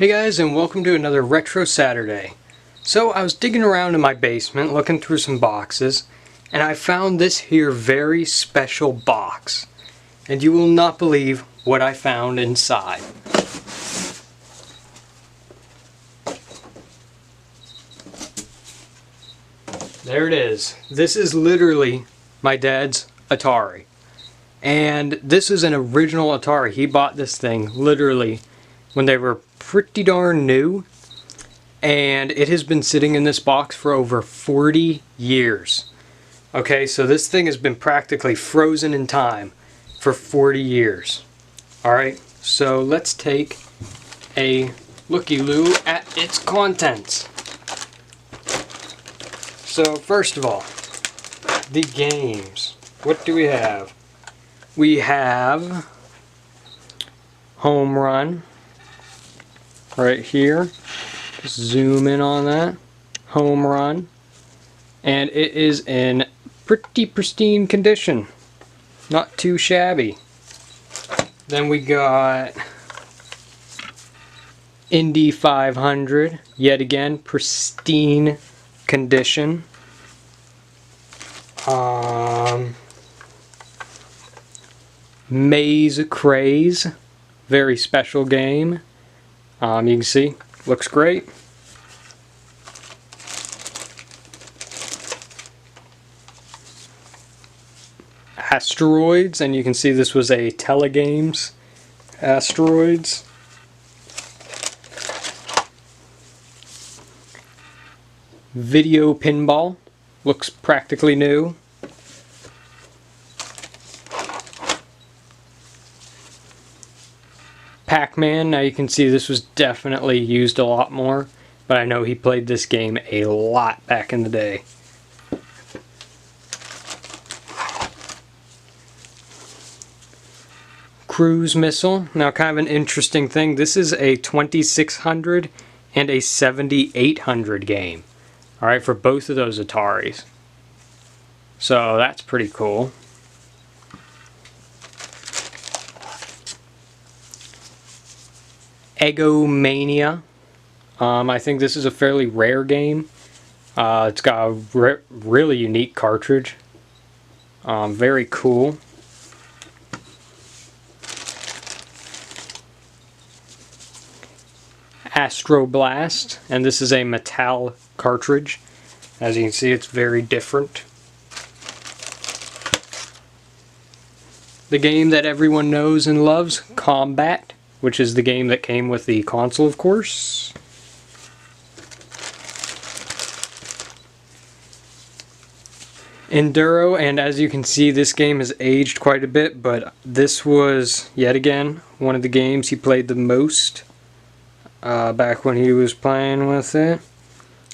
Hey guys, and welcome to another Retro Saturday. So I was digging around in my basement looking through some boxes, and I found this here very special box. And you will not believe what I found inside. There it is. This is literally my dad's Atari. And this is an original Atari. He bought this thing literally when they were pretty darn new, and it has been sitting in this box for over 40 years. Okay, so this thing has been practically frozen in time for 40 years. Alright, so let's take a looky-loo at its contents. So first of all, the games. What do we have? We have Home Run. Right here, just zoom in on that, Home Run, and it is in pretty pristine condition, not too shabby. Then we got Indy 500, yet again pristine condition. Maze Craze, very special game. You can see, looks great. Asteroids, and you can see this was a Telegames Asteroids. Video Pinball, looks practically new. Pac-Man, now you can see this was definitely used a lot more, but I know he played this game a lot back in the day. Cruise Missile, now kind of an interesting thing, this is a 2600 and a 7800 game. Alright, for both of those Ataris. So that's pretty cool. Egomania. I think this is a fairly rare game. It's got a really unique cartridge. Very cool. Astroblast, and this is a metal cartridge. As you can see, it's very different. The game that everyone knows and loves, Combat, which is the game that came with the console, of course. Enduro, and as you can see, this game has aged quite a bit, but this was, yet again, one of the games he played the most back when he was playing with it.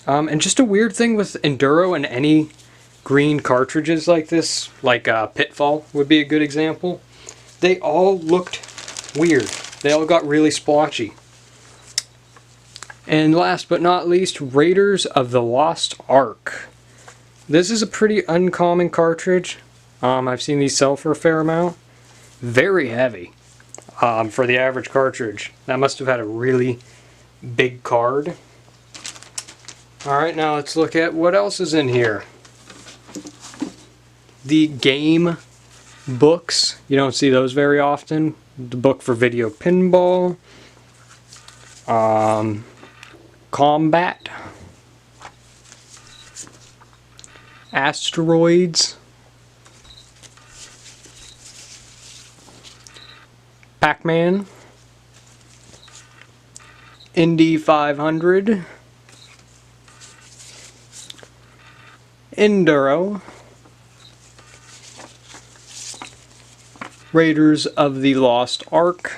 And just a weird thing with Enduro and any green cartridges like this, like Pitfall would be a good example, they all looked weird. They all got really splotchy. And last but not least, Raiders of the Lost Ark. This is a pretty uncommon cartridge. I've seen these sell for a fair amount. Very heavy for the average cartridge. That must have had a really big card. Alright, now let's look at what else is in here. The game books. You don't see those very often. The book for Video Pinball, Combat, Asteroids, Pac-Man, Indy 500, Enduro, Raiders of the Lost Ark,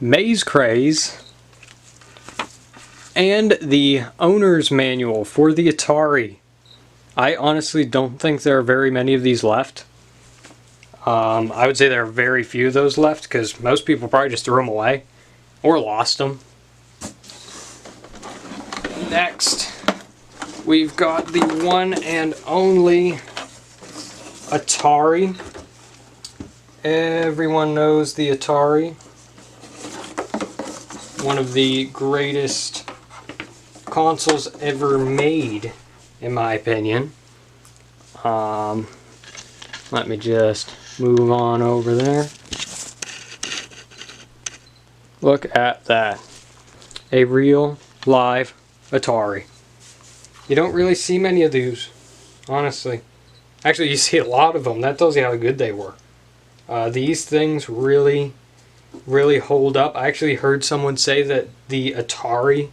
Maze Craze, and the owner's manual for the Atari. I honestly don't think there are very many of these left. I would say there are very few of those left because most people probably just threw them away or lost them. Next, we've got the one and only Atari. Everyone knows the Atari. one of the greatest consoles ever made, in my opinion. Let me just move on over there. Look at that. A real live Atari. You don't really see many of these, honestly. Actually, you see a lot of them. That tells you how good they were. These things really, really hold up. I actually heard someone say that the Atari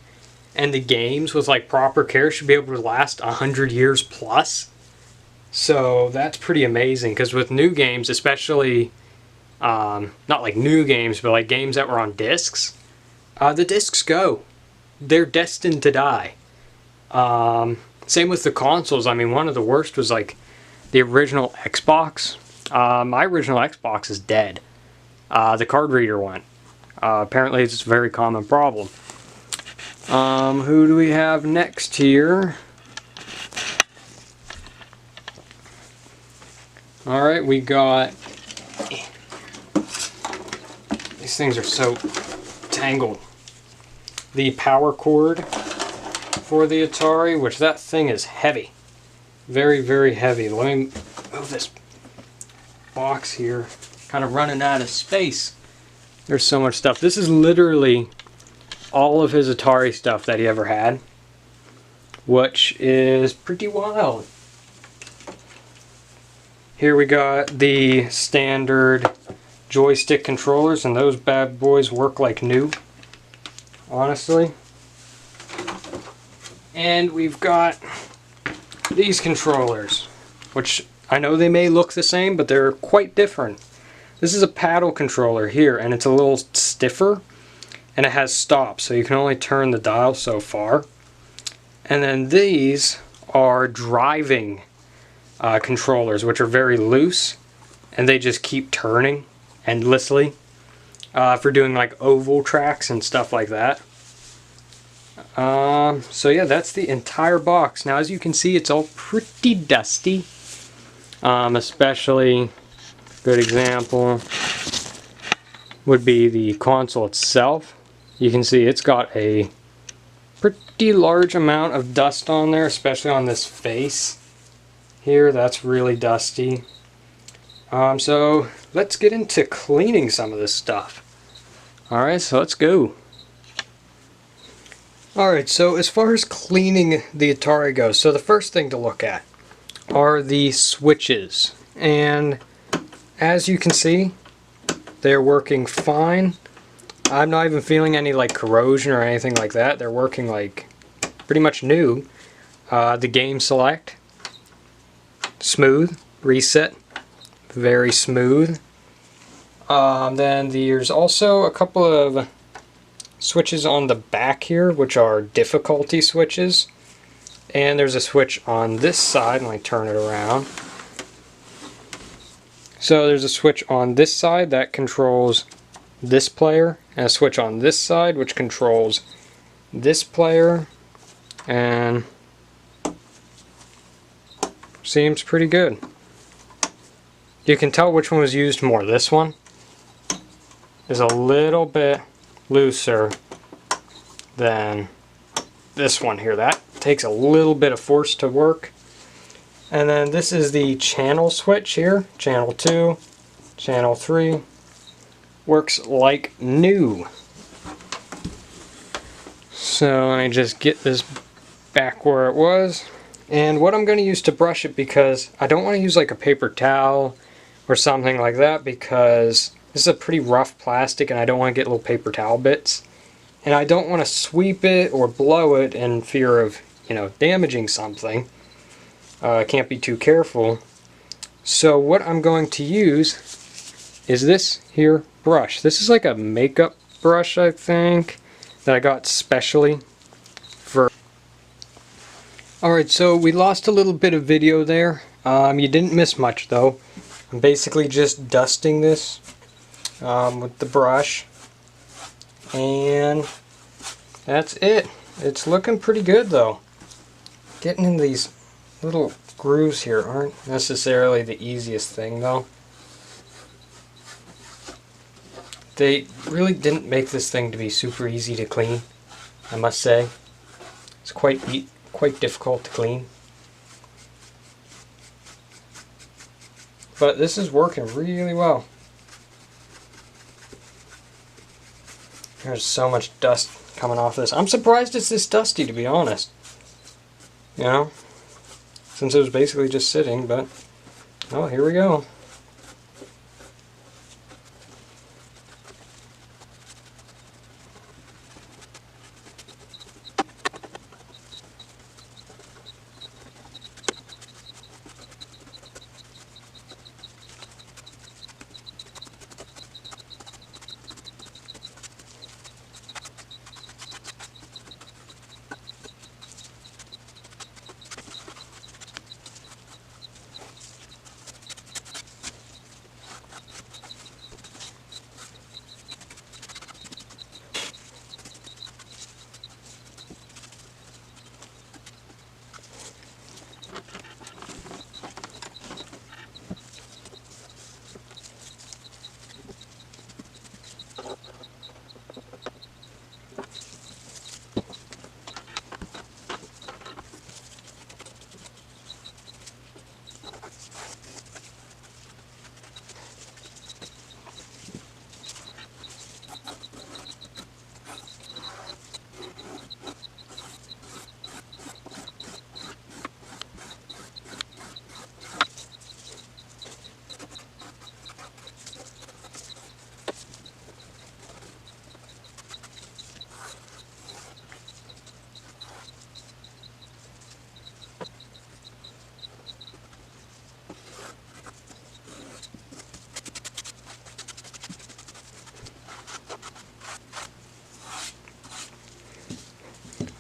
and the games with like proper care should be able to last 100 years plus. So that's pretty amazing, because with new games, especially not like new games, but like games that were on discs, the discs go. They're destined to die. Same with the consoles. I mean, one of the worst was like the original Xbox. My original Xbox is dead. The card reader went. Apparently it's a very common problem. Who do we have next here? Alright, we got... These things are so tangled. The power cord for the Atari, which that thing is heavy. Very, very heavy. Let me move this box here. Kind of running out of space. There's so much stuff. This is literally all of his Atari stuff that he ever had, which is pretty wild. Here we got the standard joystick controllers, and those bad boys work like new, honestly. And we've got these controllers, which I know they may look the same, but they're quite different. This is a paddle controller here, and it's a little stiffer, and it has stops, so you can only turn the dial so far. And then these are driving controllers, which are very loose, and they just keep turning endlessly for doing like oval tracks and stuff like that. So yeah, that's the entire box. Now, as you can see, it's all pretty dusty, especially good example would be the console itself. You can see it's got a pretty large amount of dust on there, especially on this face here. That's really dusty. So let's get into cleaning some of this stuff. Alright, so let's go. Alright, so as far as cleaning the Atari goes, so the first thing to look at are the switches. And as you can see, they're working fine. I'm not even feeling any like corrosion or anything like that. They're working like pretty much new. The game select, smooth, reset, very smooth. Then there's also a couple of switches on the back here, which are difficulty switches. And there's a switch on this side, and I turn it around. So there's a switch on this side that controls this player, and a switch on this side which controls this player, and seems pretty good. You can tell which one was used more. This one is a little bit looser than this one here. That takes a little bit of force to work. And then this is the channel switch here. Channel 2, channel 3. Works like new. So let me just get this back where it was. And what I'm going to use to brush it, because I don't want to use like a paper towel or something like that, because this is a pretty rough plastic and I don't want to get little paper towel bits. And I don't want to sweep it or blow it in fear of, damaging something. Can't be too careful. So what I'm going to use is this here brush. This is like a makeup brush, I think, that I got specially for... Alright, so we lost a little bit of video there. You didn't miss much though. I'm basically just dusting this with the brush, and that's it. It's looking pretty good though. Getting in these little grooves here aren't necessarily the easiest thing though. They really didn't make this thing to be super easy to clean, I must say. It's quite difficult to clean. But this is working really well. There's so much dust coming off this. I'm surprised it's this dusty, to be honest. You know? Since it was basically just sitting, but... oh, here we go.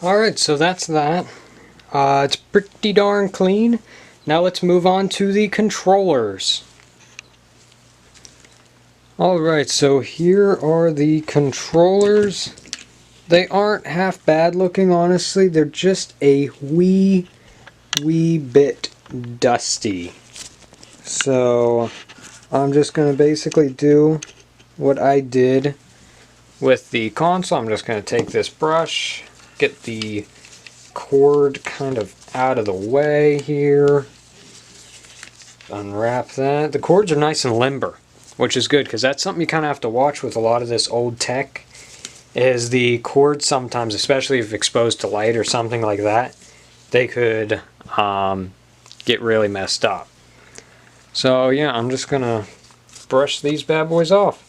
Alright, so that's that. It's pretty darn clean. Now let's move on to the controllers. Alright, so here are the controllers. They aren't half bad looking, honestly. They're just a wee bit dusty. So I'm just going to basically do what I did with the console. I'm just going to take this brush, get the cord kind of out of the way here, unwrap that. The cords are nice and limber, which is good because that's something you kind of have to watch with a lot of this old tech, is the cords sometimes, especially if exposed to light or something like that, they could get really messed up. So yeah, I'm just gonna brush these bad boys off.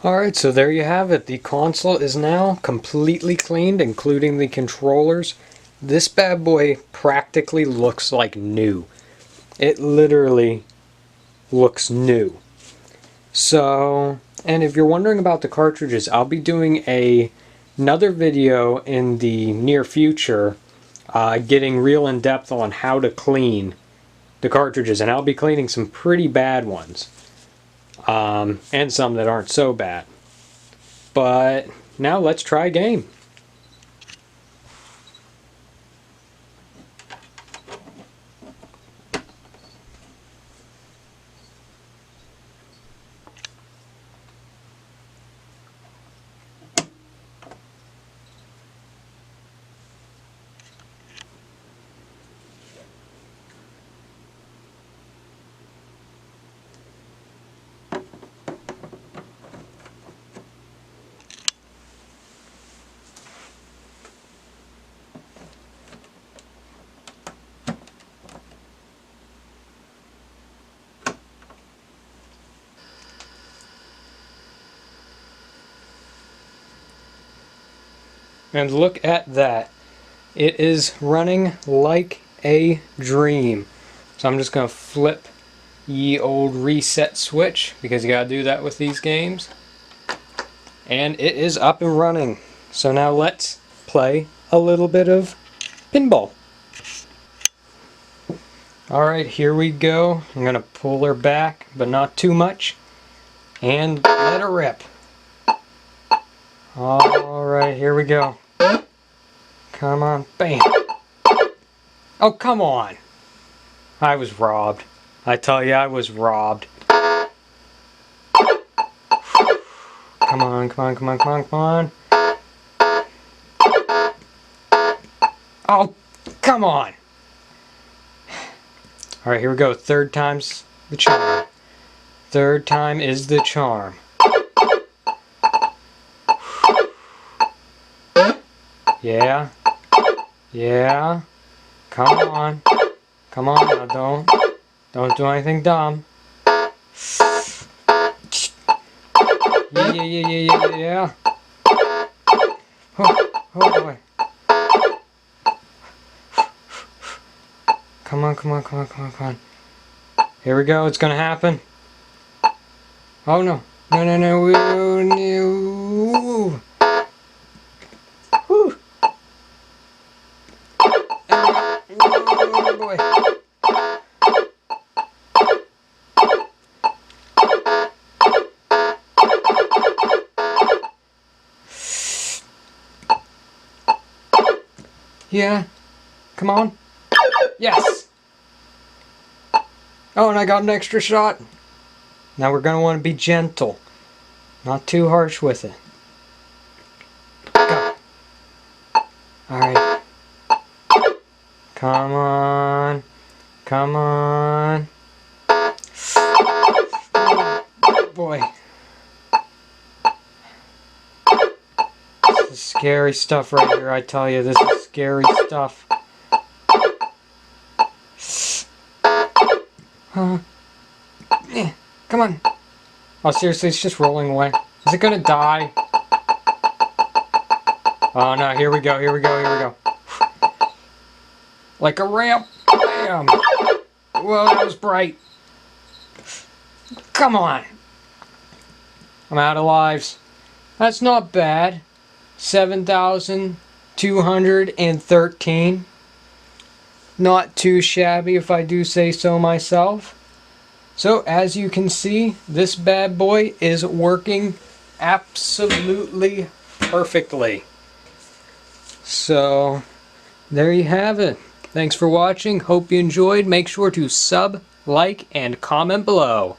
Alright, so there you have it. The console is now completely cleaned, including the controllers. This bad boy practically looks like new. It literally looks new. So, and if you're wondering about the cartridges, I'll be doing another video in the near future, getting real in depth on how to clean the cartridges, and I'll be cleaning some pretty bad ones. And some that aren't so bad. But now let's try a game. And look at that. It is running like a dream. So I'm just going to flip ye old reset switch, because you got to do that with these games. And it is up and running. So now let's play a little bit of pinball. Alright, here we go. I'm going to pull her back, but not too much. And let her rip. Alright, here we go. Come on, bam. Oh, come on. I was robbed. I tell you, I was robbed. Come on, come on, come on, come on, come on. Oh, come on. Alright, here we go. Third time's the charm. Third time is the charm. Yeah. Yeah. Come on. Come on now, don't do anything dumb. Yeah. Oh boy. Come on, come on, come on, come on, come on. Here we go, it's gonna happen. Oh no. No, no, no, no. Whew. Oh boy. Yeah. Come on. Yes. Oh, and I got an extra shot. Now we're going to want to be gentle. Not too harsh with it. Go. Alright. Come on. Come on. Oh, boy. This is scary stuff right here, I tell you. This is scary stuff. Come on. Oh, seriously, it's just rolling away. Is it gonna die? Oh no, here we go, here we go, here we go. Like a ramp. Bam. Whoa, that was bright. Come on. I'm out of lives. That's not bad. 7,213. Not too shabby if I do say so myself. So as you can see, this bad boy is working absolutely perfectly. So there you have it. Thanks for watching. Hope you enjoyed. Make sure to sub, like, and comment below.